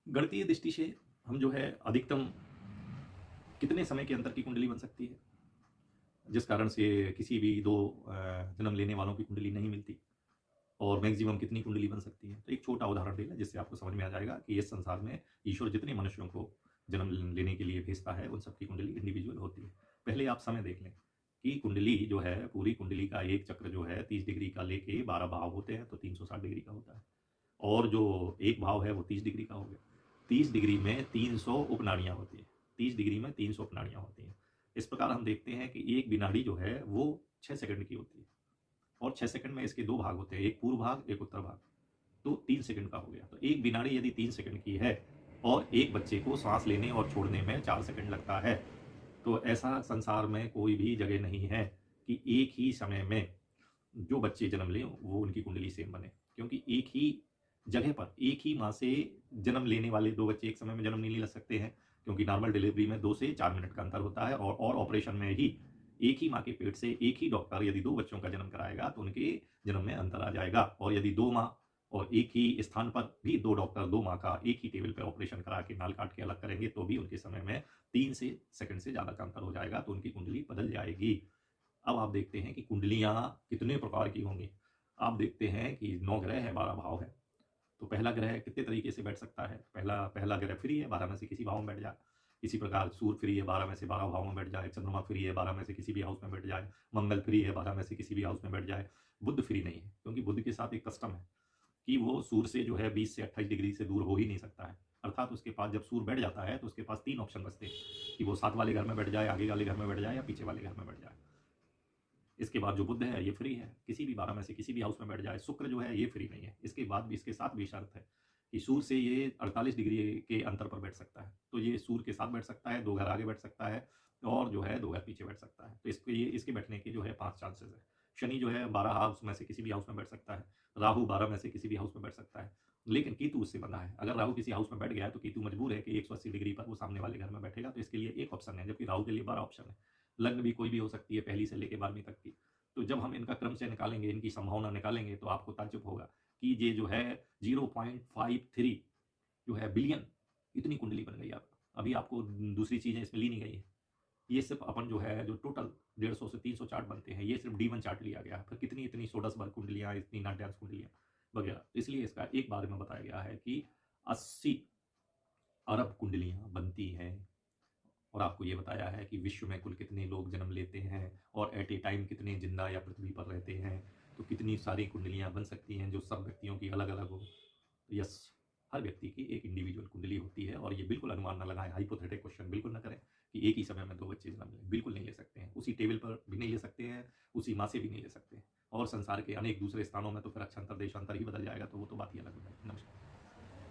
गणितीय दृष्टि से हम जो है अधिकतम कितने समय के अंतर की कुंडली बन सकती है, जिस कारण से किसी भी दो जन्म लेने वालों की कुंडली नहीं मिलती, और मैक्सिमम कितनी कुंडली बन सकती है। तो एक छोटा उदाहरण ले लें जिससे आपको समझ में आ जाएगा कि इस संसार में ईश्वर जितने मनुष्यों को जन्म लेने के लिए भेजता है उन सबकी कुंडली इंडिविजुअल होती है। पहले आप समय देख लें कि कुंडली जो है, पूरी कुंडली का एक चक्र जो है 30 डिग्री का लेके 12 भाव होते हैं, तो 360 डिग्री का होता है। और जो एक भाव है वो 30 डिग्री का हो गया। 30 डिग्री में 300 उपनाड़ियाँ होती हैं। 30 डिग्री में 300 उपनाड़ियाँ होती हैं। इस प्रकार हम देखते हैं कि एक विनाड़ी जो है वो 6 सेकंड की होती है, और 6 सेकंड में इसके दो भाग होते हैं, एक पूर्व भाग एक उत्तर भाग। तो 3 सेकंड का हो गया। तो एक विनाड़ी यदि 3 सेकंड की है और एक बच्चे को सांस लेने और छोड़ने में 4 सेकंड लगता है, तो ऐसा संसार में कोई भी जगह नहीं है कि एक ही समय में जो बच्चे जन्म लें वो उनकी कुंडली सेम बने। क्योंकि एक ही जगह पर एक ही माँ से जन्म लेने वाले दो बच्चे एक समय में जन्म नहीं ले सकते हैं, क्योंकि नॉर्मल डिलीवरी में 2 से 4 मिनट का अंतर होता है, और ऑपरेशन में ही एक ही माँ के पेट से एक ही डॉक्टर यदि दो बच्चों का जन्म कराएगा तो उनके जन्म में अंतर आ जाएगा। और यदि दो माँ और एक ही स्थान पर भी दो डॉक्टर दो माँ का एक ही टेबल पर ऑपरेशन करा के नाल काट के अलग करेंगे तो भी उनके समय में 3 से सेकंड से ज़्यादा का अंतर हो जाएगा, तो उनकी कुंडली बदल जाएगी। अब आप देखते हैं कि कुंडलियां कितने प्रकार की होंगी। आप देखते हैं कि 9 ग्रह है, 12 भाव है। तो पहला ग्रह कितने तरीके से बैठ सकता है। पहला पहला ग्रह फ्री है, 12 में से किसी भाव में बैठ जाए। इसी प्रकार सूर्य फ्री है, 12 में से 12 भाव में बैठ जाए। चंद्रमा फ्री है, 12 में से किसी भी हाउस में बैठ जाए। मंगल फ्री है, 12 में से किसी भी हाउस में बैठ जाए। बुध फ्री नहीं है, क्योंकि बुध के साथ एक कस्टम है कि वो सूर्य से जो है 20 से 28 डिग्री से दूर हो ही नहीं सकता है। अर्थात उसके पास जब सूर्य बैठ जाता है तो उसके पास 3 ऑप्शन बचते हैं कि वो साथ वाले घर में बैठ जाए, आगे वाले घर में बैठ जाए, या पीछे वाले घर में बैठ जाए। इसके बाद जो बुध है ये फ्री है, किसी भी 12 में से किसी भी हाउस में बैठ जाए। शुक्र जो है ये फ्री नहीं है। इसके बाद भी इसके साथ भी शर्त है कि सूर्य से ये 48 डिग्री के अंतर पर बैठ सकता है। तो ये सूर्य के साथ बैठ सकता है, 2 घर आगे बैठ सकता है, और जो है 2 घर पीछे बैठ सकता है। तो इसके बैठने के जो है 5 चांसेस है। शनि जो है 12 हाउस में से किसी भी हाउस में बैठ सकता है। राहु 12 में से किसी भी हाउस में बैठ सकता है। लेकिन केतु उससे बंधा है। अगर राहु किसी हाउस में बैठ गया है तो केतु मजबूर है कि 180 डिग्री पर वो सामने वाले घर में बैठेगा। तो इसके लिए एक ऑप्शन है, जबकि राहु के लिए 12 ऑप्शन है। लग्न भी कोई भी हो सकती है, पहली से लेकर 12वीं तक की। तो जब हम इनका क्रम से निकालेंगे, इनकी संभावना निकालेंगे, तो आपको ताज्जुब होगा कि ये जो है 0.53 जो है बिलियन, इतनी कुंडली बन गई। आप अभी आपको दूसरी चीजें इसमें ली नहीं गई है। ये सिर्फ अपन जो है जो टोटल 150 से 300 चार्ट बनते हैं, ये सिर्फ D1 चार्ट लिया गया है। फिर कितनी इतनी सोडस बार कुंडलियां, इतनी नाट्यांश कुंडलियां वगैरह। इसलिए इसका एक बार में बताया गया है कि 80 अरब कुंडलियां बनती हैं। और आपको ये बताया है कि विश्व में कुल कितने लोग जन्म लेते हैं, और एट ए टाइम कितने जिंदा या पृथ्वी पर रहते हैं। तो कितनी सारी कुंडलियां बन सकती हैं जो सब व्यक्तियों की अलग अलग हो। तो यस, हर व्यक्ति की एक इंडिविजुअल कुंडली होती है। और ये बिल्कुल अनुमान ना लगाएं, हाइपोथेटिक क्वेश्चन बिल्कुल ना करें कि एक ही समय में दो बच्चे जन्म लें। बिल्कुल नहीं ले सकते हैं, उसी टेबल पर भी नहीं ले सकते हैं, उसी माँ से भी नहीं ले सकते हैं। और संसार के अनेक दूसरे स्थानों में तो फिर अक्षांतर देशांतर ही बदल जाएगा, तो वो तो बात ही अलग हो जाएगी। नमस्कार।